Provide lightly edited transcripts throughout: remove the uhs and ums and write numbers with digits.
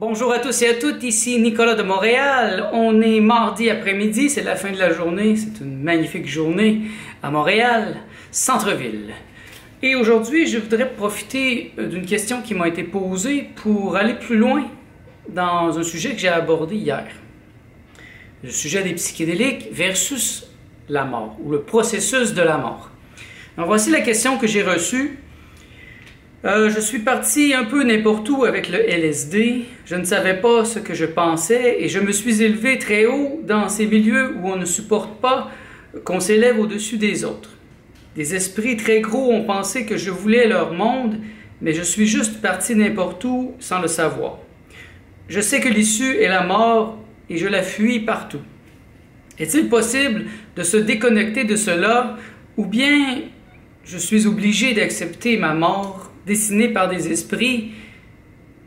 Bonjour à tous et à toutes, ici Nicolas de Montréal. On est mardi après-midi, c'est la fin de la journée, c'est une magnifique journée à Montréal, centre-ville. Et aujourd'hui, je voudrais profiter d'une question qui m'a été posée pour aller plus loin dans un sujet que j'ai abordé hier. Le sujet des psychédéliques versus la mort, ou le processus de la mort. Alors voici la question que j'ai reçue. Je suis parti un peu n'importe où avec le LSD. Je ne savais pas ce que je pensais et je me suis élevé très haut dans ces milieux où on ne supporte pas qu'on s'élève au-dessus des autres. Des esprits très gros ont pensé que je voulais leur monde, mais je suis juste parti n'importe où sans le savoir. Je sais que l'issue est la mort et je la fuis partout. Est-il possible de se déconnecter de cela ou bien je suis obligé d'accepter ma mort dessinée par des esprits?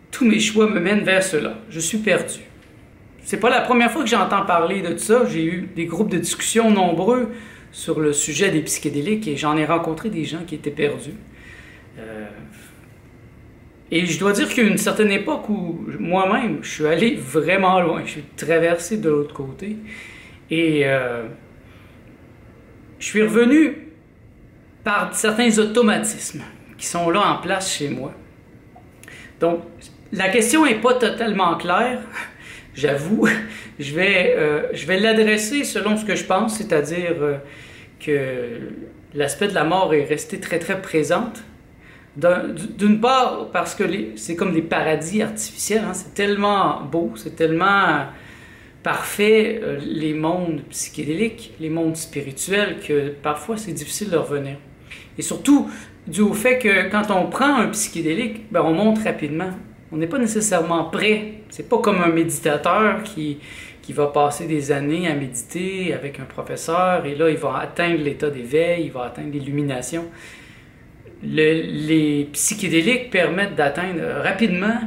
Tous mes choix me mènent vers cela. Je suis perdu. C'est pas la première fois que j'entends parler de ça. J'ai eu des groupes de discussion nombreux sur le sujet des psychédéliques et j'en ai rencontré des gens qui étaient perdus. Et je dois dire qu'il y a une certaine époque où moi-même, je suis allé vraiment loin. Je suis traversé de l'autre côté. Et je suis revenu par certains automatismes qui sont là en place chez moi. Donc, la question n'est pas totalement claire, j'avoue. Je vais l'adresser selon ce que je pense, c'est-à-dire que l'aspect de la mort est resté très très présente. D'une part, parce que c'est comme des paradis artificiels, hein? C'est tellement beau, c'est tellement parfait, les mondes psychédéliques, les mondes spirituels, que parfois c'est difficile de revenir. Et surtout, dû au fait que quand on prend un psychédélique, ben on monte rapidement. On n'est pas nécessairement prêt. C'est pas comme un méditateur qui va passer des années à méditer avec un professeur et là, il va atteindre l'état d'éveil, il va atteindre l'illumination. Les psychédéliques permettent d'atteindre rapidement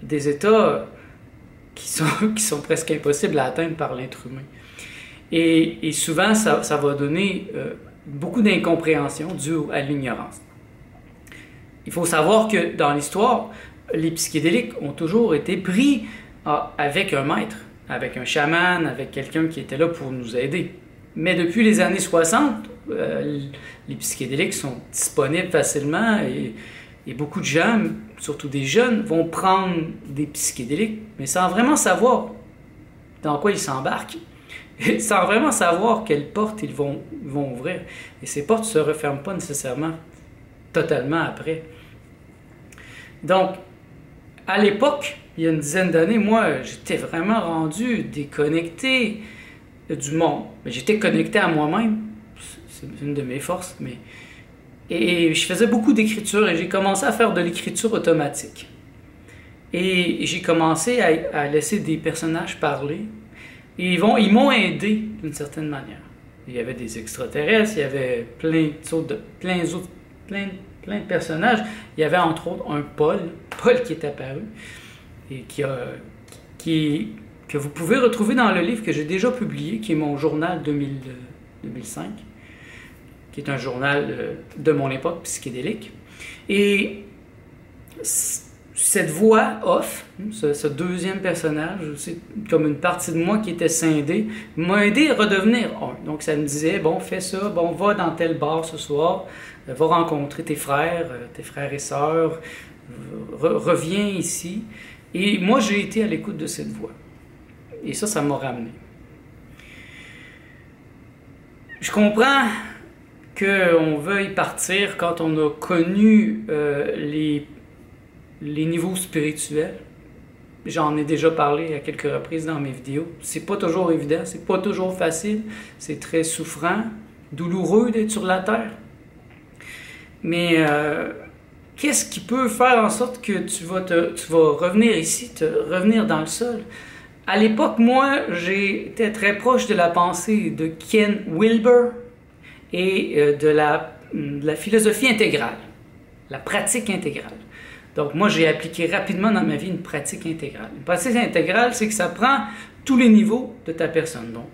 des états qui sont presque impossibles à atteindre par l'être humain. Et souvent, ça va donner beaucoup d'incompréhension due à l'ignorance. Il faut savoir que dans l'histoire, les psychédéliques ont toujours été pris avec un maître, avec un chaman, avec quelqu'un qui était là pour nous aider. Mais depuis les années 60, les psychédéliques sont disponibles facilement et beaucoup de gens, surtout des jeunes, vont prendre des psychédéliques, mais sans vraiment savoir dans quoi ils s'embarquent. Sans vraiment savoir quelles portes ils vont ouvrir. Et ces portes ne se referment pas nécessairement totalement après. Donc, à l'époque, il y a une dizaine d'années, moi, j'étais vraiment rendu déconnecté du monde. J'étais connecté à moi-même. C'est une de mes forces. Et je faisais beaucoup d'écriture et j'ai commencé à faire de l'écriture automatique. Et j'ai commencé à laisser des personnages parler. Et ils m'ont aidé d'une certaine manière. Il y avait des extraterrestres, il y avait plein de personnages. Il y avait entre autres un Paul qui est apparu et que vous pouvez retrouver dans le livre que j'ai déjà publié, qui est mon journal 2005, qui est un journal de mon époque psychédélique. Et cette voix off, ce deuxième personnage, c'est comme une partie de moi qui était scindée, m'a aidé à redevenir un. Donc ça me disait, bon, fais ça, bon, va dans tel bar ce soir, va rencontrer tes frères et sœurs, reviens ici. Et moi, j'ai été à l'écoute de cette voix. Et ça m'a ramené. Je comprends qu'on veuille partir quand on a connu les niveaux spirituels. J'en ai déjà parlé à quelques reprises dans mes vidéos. C'est pas toujours évident, c'est pas toujours facile, c'est très souffrant, douloureux d'être sur la terre. Mais qu'est-ce qui peut faire en sorte que tu vas revenir ici, revenir dans le sol? À l'époque, moi, j'étais très proche de la pensée de Ken Wilber et de la philosophie intégrale, la pratique intégrale. Donc moi, j'ai appliqué rapidement dans ma vie une pratique intégrale. Une pratique intégrale, c'est que ça prend tous les niveaux de ta personne. Donc,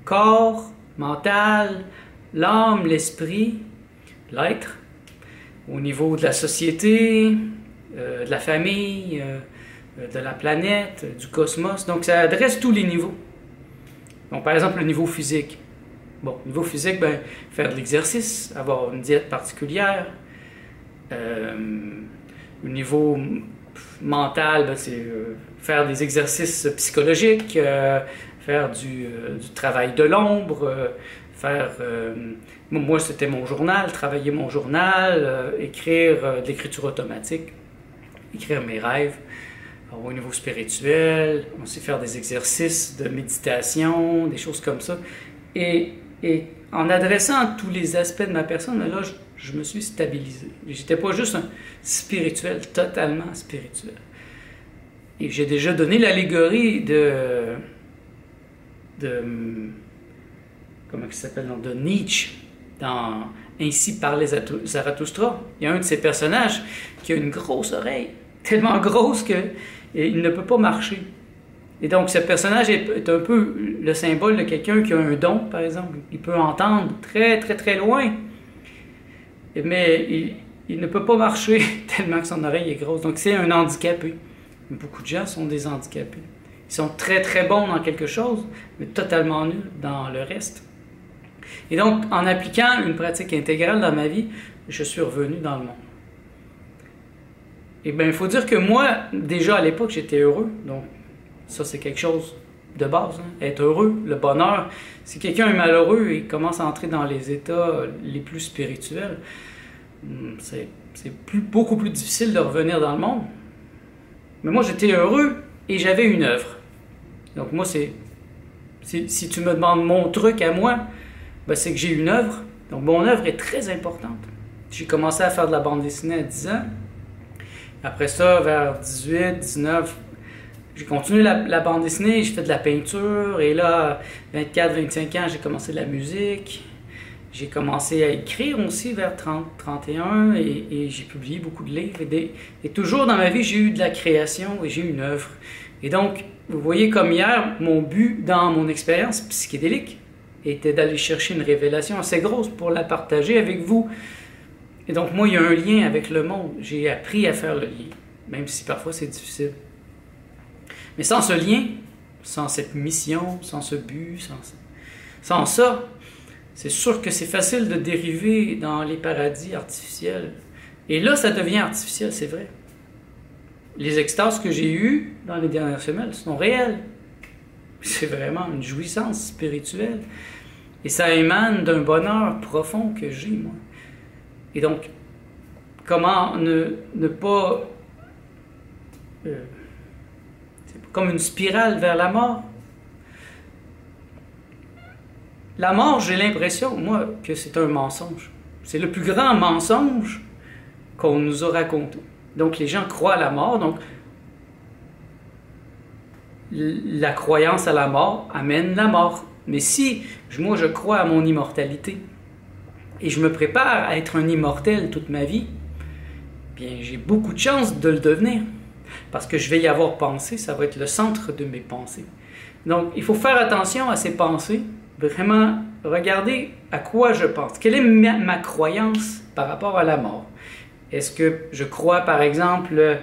corps, mental, l'âme, l'esprit, l'être, au niveau de la société, de la famille, de la planète, du cosmos. Donc ça adresse tous les niveaux. Donc par exemple le niveau physique. Bon, niveau physique, ben, faire de l'exercice, avoir une diète particulière. Au niveau mental, ben, c'est faire des exercices psychologiques, faire du travail de l'ombre, faire... moi, c'était mon journal, travailler mon journal, écrire de l'écriture automatique, écrire mes rêves. Alors, au niveau spirituel, aussi faire des exercices de méditation, des choses comme ça. Et en adressant tous les aspects de ma personne, là, je me suis stabilisé. J'étais pas juste un spirituel, totalement spirituel. Et j'ai déjà donné l'allégorie de comment il s'appelle, de Nietzsche, dans Ainsi parlait Zarathustra. Il y a un de ces personnages qui a une grosse oreille, tellement grosse qu'il ne peut pas marcher. Et donc, ce personnage est un peu le symbole de quelqu'un qui a un don, par exemple. Il peut entendre très, très, très loin, mais il ne peut pas marcher tellement que son oreille est grosse. Donc, c'est un handicapé. Beaucoup de gens sont des handicapés. Ils sont très, très bons dans quelque chose, mais totalement nuls dans le reste. Et donc, en appliquant une pratique intégrale dans ma vie, je suis revenu dans le monde. Et bien, il faut dire que moi, déjà à l'époque, j'étais heureux. Donc, ça, c'est quelque chose de base. Hein? Être heureux, le bonheur. Si quelqu'un est malheureux et commence à entrer dans les états les plus spirituels, c'est beaucoup plus difficile de revenir dans le monde. Mais moi, j'étais heureux et j'avais une œuvre. Donc moi, si tu me demandes mon truc à moi, ben, c'est que j'ai une œuvre. Donc mon œuvre est très importante. J'ai commencé à faire de la bande dessinée à 10 ans. Après ça, vers 18, 19, j'ai continué la bande dessinée, j'ai fait de la peinture. Et là, 24, 25 ans, j'ai commencé de la musique. J'ai commencé à écrire aussi vers 30, 31 et j'ai publié beaucoup de livres. Et toujours dans ma vie, j'ai eu de la création et j'ai eu une œuvre. Et donc, vous voyez comme hier, mon but dans mon expérience psychédélique était d'aller chercher une révélation assez grosse pour la partager avec vous. Et donc, moi, il y a un lien avec le monde. J'ai appris à faire le lien, même si parfois c'est difficile. Mais sans ce lien, sans cette mission, sans ce but, sans ça, c'est sûr que c'est facile de dériver dans les paradis artificiels. Et là, ça devient artificiel, c'est vrai. Les extases que j'ai eues dans les dernières semaines sont réelles. C'est vraiment une jouissance spirituelle. Et ça émane d'un bonheur profond que j'ai, moi. Et donc, comment ne pas... c'est comme une spirale vers la mort. La mort, j'ai l'impression, moi, que c'est un mensonge. C'est le plus grand mensonge qu'on nous a raconté. Donc, les gens croient à la mort. Donc, la croyance à la mort amène la mort. Mais si, moi, je crois à mon immortalité et je me prépare à être un immortel toute ma vie, bien, j'ai beaucoup de chances de le devenir. Parce que je vais y avoir pensé, ça va être le centre de mes pensées. Donc, il faut faire attention à ces pensées. Vraiment, regarder à quoi je pense. Quelle est ma croyance par rapport à la mort? Est-ce que je crois, par exemple,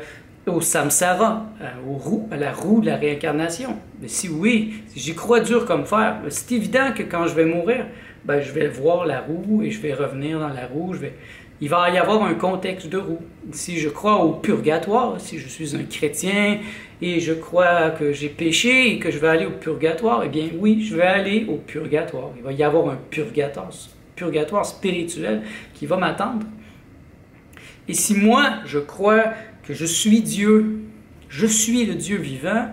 au samsara, à la roue de la réincarnation? Mais si oui, si j'y crois dur comme fer, c'est évident que quand je vais mourir, ben, je vais voir la roue et je vais revenir dans la roue. Il va y avoir un contexte de roue. Si je crois au purgatoire, si je suis un chrétien et je crois que j'ai péché et que je vais aller au purgatoire, eh bien oui, je vais aller au purgatoire. Il va y avoir un purgatoire spirituel qui va m'attendre. Et si moi, je crois que je suis Dieu, je suis le Dieu vivant,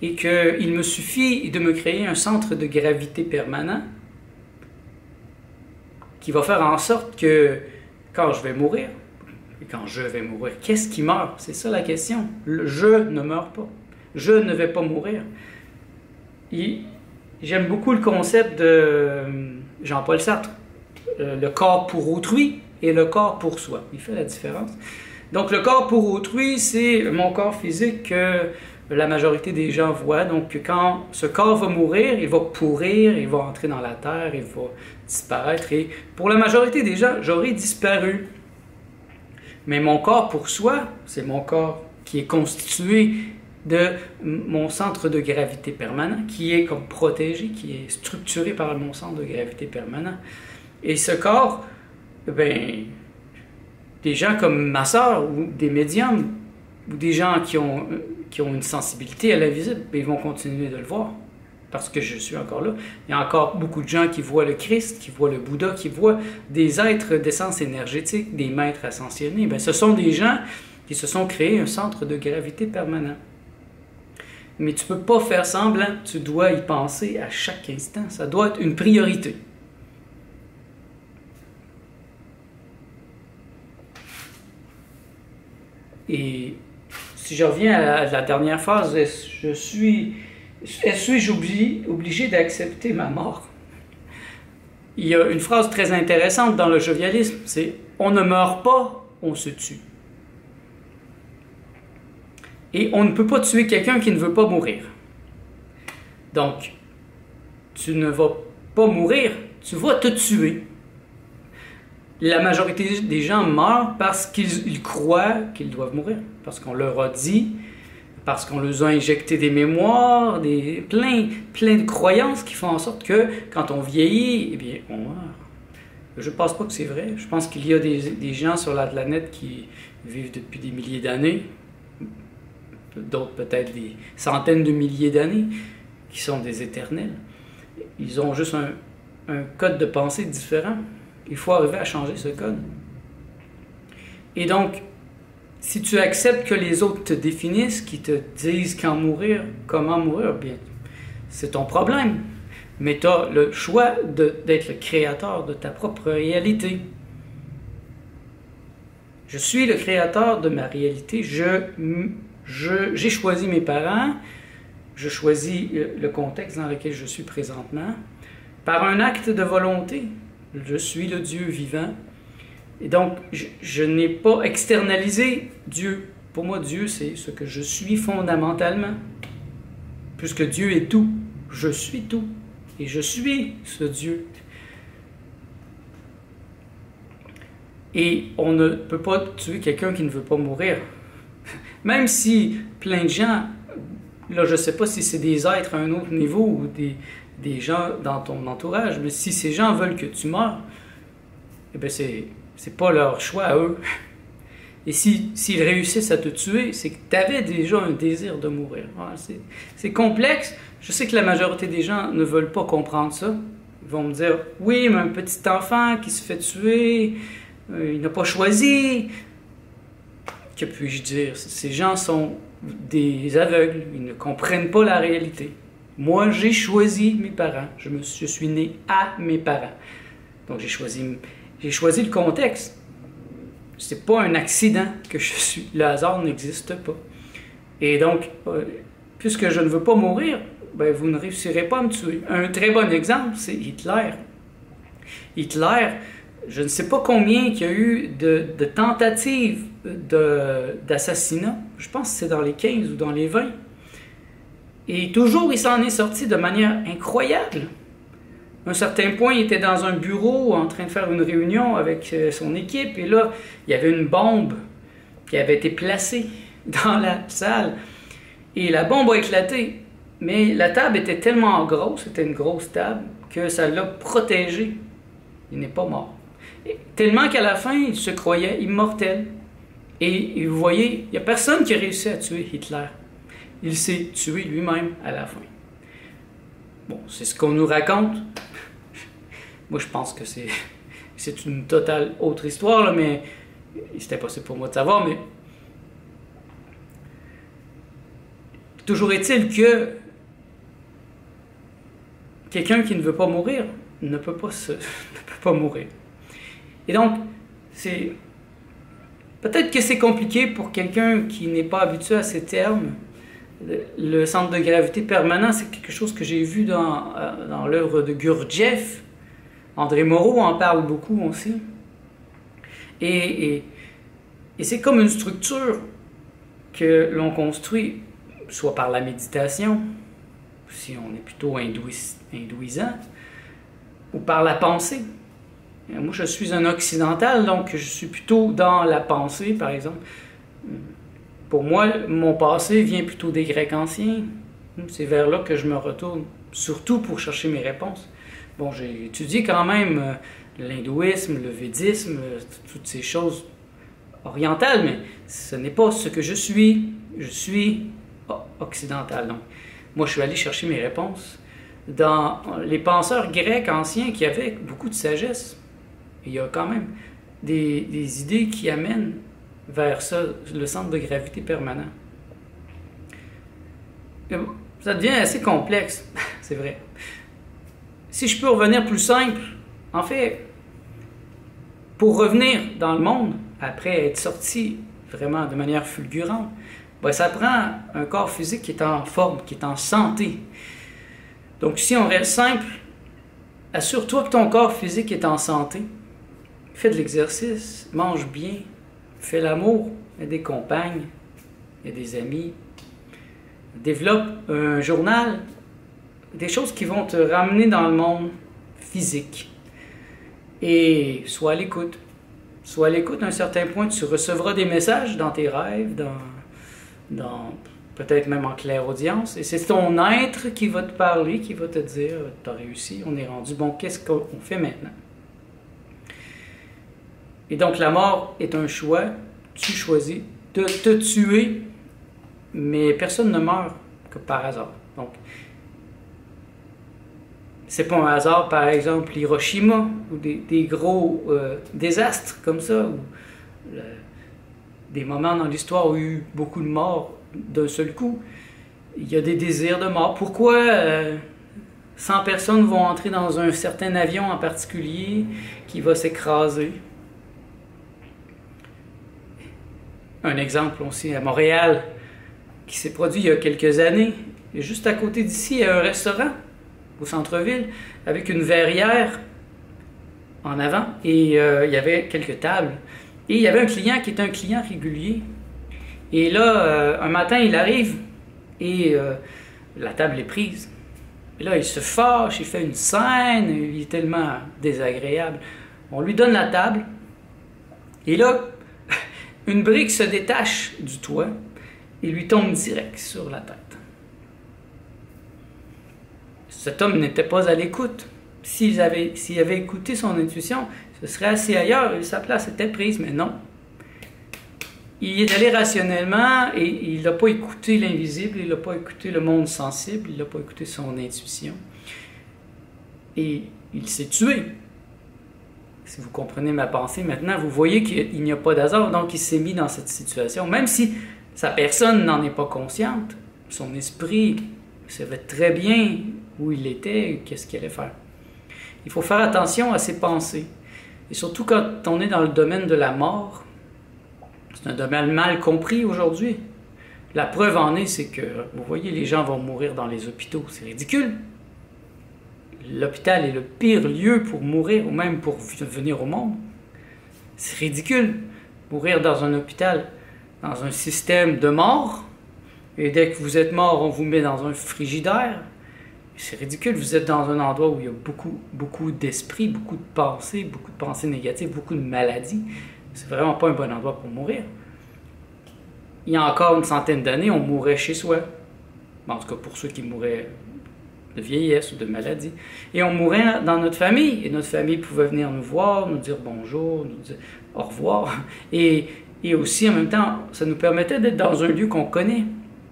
et qu'il me suffit de me créer un centre de gravité permanent qui va faire en sorte que quand je vais mourir, qu'est-ce qui meurt? C'est ça la question. Je ne meurs pas. Je ne vais pas mourir. J'aime beaucoup le concept de Jean-Paul Sartre. Le corps pour autrui et le corps pour soi. Il fait la différence. Donc le corps pour autrui, c'est mon corps physique que la majorité des gens voient. Donc quand ce corps va mourir, il va pourrir, il va entrer dans la terre, il va disparaître. Et pour la majorité des gens, j'aurais disparu. Mais mon corps pour soi, c'est mon corps qui est constitué de mon centre de gravité permanent, qui est comme protégé, qui est structuré par mon centre de gravité permanent. Et ce corps, ben, des gens comme ma sœur, ou des médiums, ou des gens qui ont une sensibilité à la visible, ben, ils vont continuer de le voir, parce que je suis encore là. Il y a encore beaucoup de gens qui voient le Christ, qui voient le Bouddha, qui voient des êtres d'essence énergétique, des maîtres ascensionnés. Ben, ce sont des gens qui se sont créés un centre de gravité permanent. Mais tu ne peux pas faire semblant, tu dois y penser à chaque instant. Ça doit être une priorité. Et si je reviens à la dernière phase, suis-je obligé d'accepter ma mort? Il y a une phrase très intéressante dans le jovialisme, c'est « On ne meurt pas, on se tue ». Et on ne peut pas tuer quelqu'un qui ne veut pas mourir. Donc, tu ne vas pas mourir, tu vas te tuer. La majorité des gens meurent parce qu'ils croient qu'ils doivent mourir, parce qu'on leur a dit, parce qu'on leur a injecté des mémoires, plein de croyances qui font en sorte que quand on vieillit, eh bien, on meurt. Je ne pense pas que c'est vrai. Je pense qu'il y a des gens sur la planète qui vivent depuis des milliers d'années, d'autres peut-être des centaines de milliers d'années, qui sont des éternels. Ils ont juste un code de pensée différent. Il faut arriver à changer ce code. Et donc, si tu acceptes que les autres te définissent, qui te disent quand mourir, comment mourir, bien, c'est ton problème. Mais tu as le choix d'être le créateur de ta propre réalité. Je suis le créateur de ma réalité. J'ai choisi mes parents, je choisis le contexte dans lequel je suis présentement, par un acte de volonté. Je suis le Dieu vivant. Et donc, je n'ai pas externalisé Dieu. Pour moi, Dieu, c'est ce que je suis fondamentalement. Puisque Dieu est tout, je suis tout. Et je suis ce Dieu. Et on ne peut pas tuer quelqu'un qui ne veut pas mourir. Même si plein de gens, là je ne sais pas si c'est des êtres à un autre niveau ou des gens dans ton entourage, mais si ces gens veulent que tu meurs, eh bien c'est pas leur choix à eux. Et s'ils réussissent à te tuer, c'est que tu avais déjà un désir de mourir. C'est complexe. Je sais que la majorité des gens ne veulent pas comprendre ça. Ils vont me dire, oui, mais un petit enfant qui se fait tuer, il n'a pas choisi. Que puis-je dire? Ces gens sont des aveugles, ils ne comprennent pas la réalité. Moi, j'ai choisi mes parents. Je suis né à mes parents. Donc, j'ai choisi le contexte. C'est pas un accident que je suis. Le hasard n'existe pas. Et donc, puisque je ne veux pas mourir, ben, vous ne réussirez pas à me tuer. Un très bon exemple, c'est Hitler. Hitler, je ne sais pas combien il y a eu de tentatives d'assassinat. Je pense que c'est dans les 15 ou dans les 20. Et toujours, il s'en est sorti de manière incroyable. À un certain point, il était dans un bureau en train de faire une réunion avec son équipe. Et là, il y avait une bombe qui avait été placée dans la salle. Et la bombe a éclaté. Mais la table était tellement grosse, c'était une grosse table, que ça l'a protégé. Il n'est pas mort. Et tellement qu'à la fin, il se croyait immortel. Et vous voyez, il n'y a personne qui a réussi à tuer Hitler. Il s'est tué lui-même à la fin. Bon, c'est ce qu'on nous raconte. Moi, je pense que c'est une totale autre histoire, là, mais c'est impossible pour moi de savoir, mais toujours est-il que quelqu'un qui ne veut pas mourir ne peut pas mourir. Et donc, peut-être que c'est compliqué pour quelqu'un qui n'est pas habitué à ces termes. Le centre de gravité permanent, c'est quelque chose que j'ai vu dans l'œuvre de Gurdjieff. André Moreau en parle beaucoup aussi. Et c'est comme une structure que l'on construit, soit par la méditation, si on est plutôt hindouisant, ou par la pensée. Moi, je suis un occidental, donc je suis plutôt dans la pensée, par exemple. pour moi, mon passé vient plutôt des Grecs anciens. C'est vers là que je me retourne, surtout pour chercher mes réponses. Bon, j'ai étudié quand même l'hindouisme, le védisme, toutes ces choses orientales, mais ce n'est pas ce que je suis. Je suis occidental. Donc, moi, je suis allé chercher mes réponses dans les penseurs grecs anciens qui avaient beaucoup de sagesse. Il y a quand même des idées qui amènent vers ça, le centre de gravité permanent. Ça devient assez complexe, c'est vrai. Si je peux revenir plus simple, en fait, pour revenir dans le monde, après être sorti vraiment de manière fulgurante, ben, ça prend un corps physique qui est en forme, qui est en santé. Donc si on reste simple, assure-toi que ton corps physique est en santé. Fais de l'exercice, mange bien, fais l'amour, aie des compagnes, aie des amis. Développe un journal, des choses qui vont te ramener dans le monde physique. Et sois à l'écoute. Sois à l'écoute à un certain point, tu recevras des messages dans tes rêves, peut-être même en clairaudience. Et c'est ton être qui va te parler, qui va te dire « T'as réussi, on est rendu, bon, qu'est-ce qu'on fait maintenant? » Et donc la mort est un choix, tu choisis de te tuer, mais personne ne meurt que par hasard. Donc, c'est pas un hasard, par exemple, Hiroshima, ou des gros désastres comme ça, ou des moments dans l'histoire où il y a eu beaucoup de morts d'un seul coup. Il y a des désirs de mort. Pourquoi 100 personnes vont entrer dans un certain avion en particulier qui va s'écraser? Un exemple aussi à Montréal qui s'est produit il y a quelques années. Et juste à côté d'ici, il y a un restaurant au centre-ville avec une verrière en avant et il y avait quelques tables. Et il y avait un client qui était un client régulier. Et là, un matin, il arrive et la table est prise. Et là, il se fâche, il fait une scène, il est tellement désagréable. On lui donne la table et là, une brique se détache du toit et lui tombe direct sur la tête. Cet homme n'était pas à l'écoute. S'il avait écouté son intuition, ce serait assis ailleurs et sa place était prise, mais non. Il est allé rationnellement et il n'a pas écouté l'invisible, il n'a pas écouté le monde sensible, il n'a pas écouté son intuition. Et il s'est tué. Si vous comprenez ma pensée maintenant, vous voyez qu'il n'y a pas d'hasard, donc il s'est mis dans cette situation. Même si sa personne n'en est pas consciente, son esprit savait très bien où il était, qu'est-ce qu'il allait faire. Il faut faire attention à ses pensées. Et surtout quand on est dans le domaine de la mort, c'est un domaine mal compris aujourd'hui. La preuve en est, c'est que, vous voyez, les gens vont mourir dans les hôpitaux. C'est ridicule. L'hôpital est le pire lieu pour mourir ou même pour venir au monde. C'est ridicule. Mourir dans un hôpital, dans un système de mort, et dès que vous êtes mort, on vous met dans un frigidaire. C'est ridicule. Vous êtes dans un endroit où il y a beaucoup d'esprit, beaucoup de pensées négatives, beaucoup de maladies. C'est vraiment pas un bon endroit pour mourir. Il y a encore une centaine d'années, on mourait chez soi. En tout cas, pour ceux qui mouraient de vieillesse ou de maladie. Et on mourait dans notre famille. Et notre famille pouvait venir nous voir, nous dire bonjour, nous dire au revoir. Et aussi, en même temps, ça nous permettait d'être dans un lieu qu'on connaît.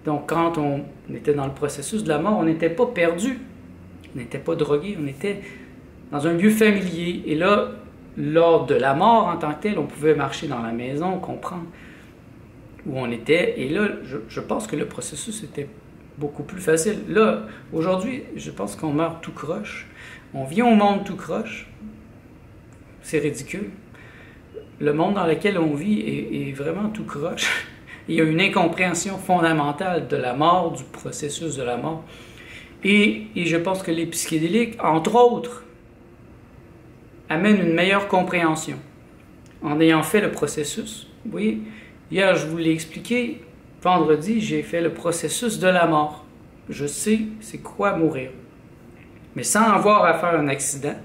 Donc, quand on était dans le processus de la mort, on n'était pas perdu. On n'était pas drogué. On était dans un lieu familier. Et là, lors de la mort en tant que telle, on pouvait marcher dans la maison, comprendre où on était. Et là, je pense que le processus était beaucoup plus facile. Là, aujourd'hui, je pense qu'on meurt tout croche. On vient au monde tout croche. C'est ridicule. Le monde dans lequel on vit est vraiment tout croche. Il y a une incompréhension fondamentale de la mort, du processus de la mort. Et je pense que les psychédéliques, entre autres, amènent une meilleure compréhension en ayant fait le processus. Vous voyez, hier, je vous l'ai expliqué, vendredi, j'ai fait le processus de la mort. Je sais c'est quoi mourir. Mais sans avoir à faire un accident,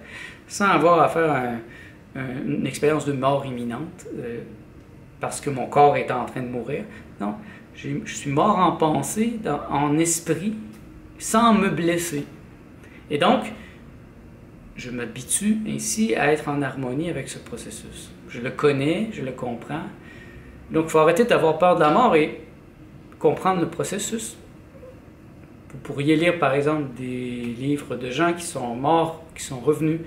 sans avoir à faire une expérience de mort imminente, parce que mon corps est en train de mourir. Non, Je suis mort en pensée, en esprit, sans me blesser. Et donc, je m'habitue ainsi à être en harmonie avec ce processus. Je le connais, je le comprends. Donc, il faut arrêter d'avoir peur de la mort et comprendre le processus. Vous pourriez lire, par exemple, des livres de gens qui sont morts, qui sont revenus.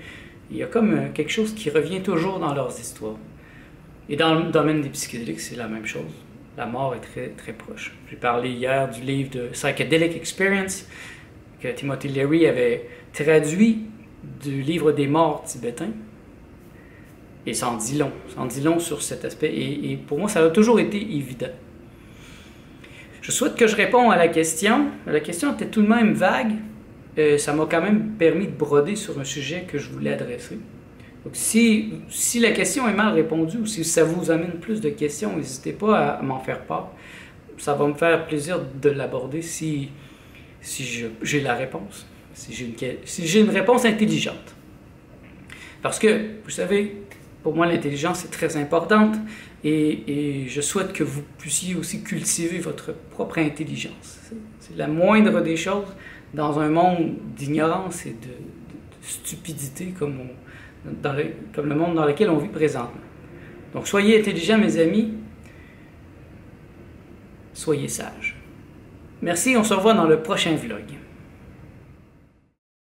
Il y a comme quelque chose qui revient toujours dans leurs histoires. Et dans le domaine des psychédéliques, c'est la même chose. La mort est très, très proche. J'ai parlé hier du livre de Psychedelic Experience que Timothy Leary avait traduit du livre des morts tibétains. Et ça en dit long. Ça en dit long sur cet aspect. Et pour moi, ça a toujours été évident. Je souhaite que je réponde à la question. La question était tout de même vague. Ça m'a quand même permis de broder sur un sujet que je voulais adresser. Donc si la question est mal répondue ou si ça vous amène plus de questions, n'hésitez pas à m'en faire part. Ça va me faire plaisir de l'aborder si j'ai la réponse, si j'ai une réponse intelligente. Parce que, vous savez, pour moi, l'intelligence est très importante et je souhaite que vous puissiez aussi cultiver votre propre intelligence. C'est la moindre des choses dans un monde d'ignorance et de stupidité comme le monde dans lequel on vit présentement. Donc, soyez intelligents, mes amis. Soyez sages. Merci, on se revoit dans le prochain vlog.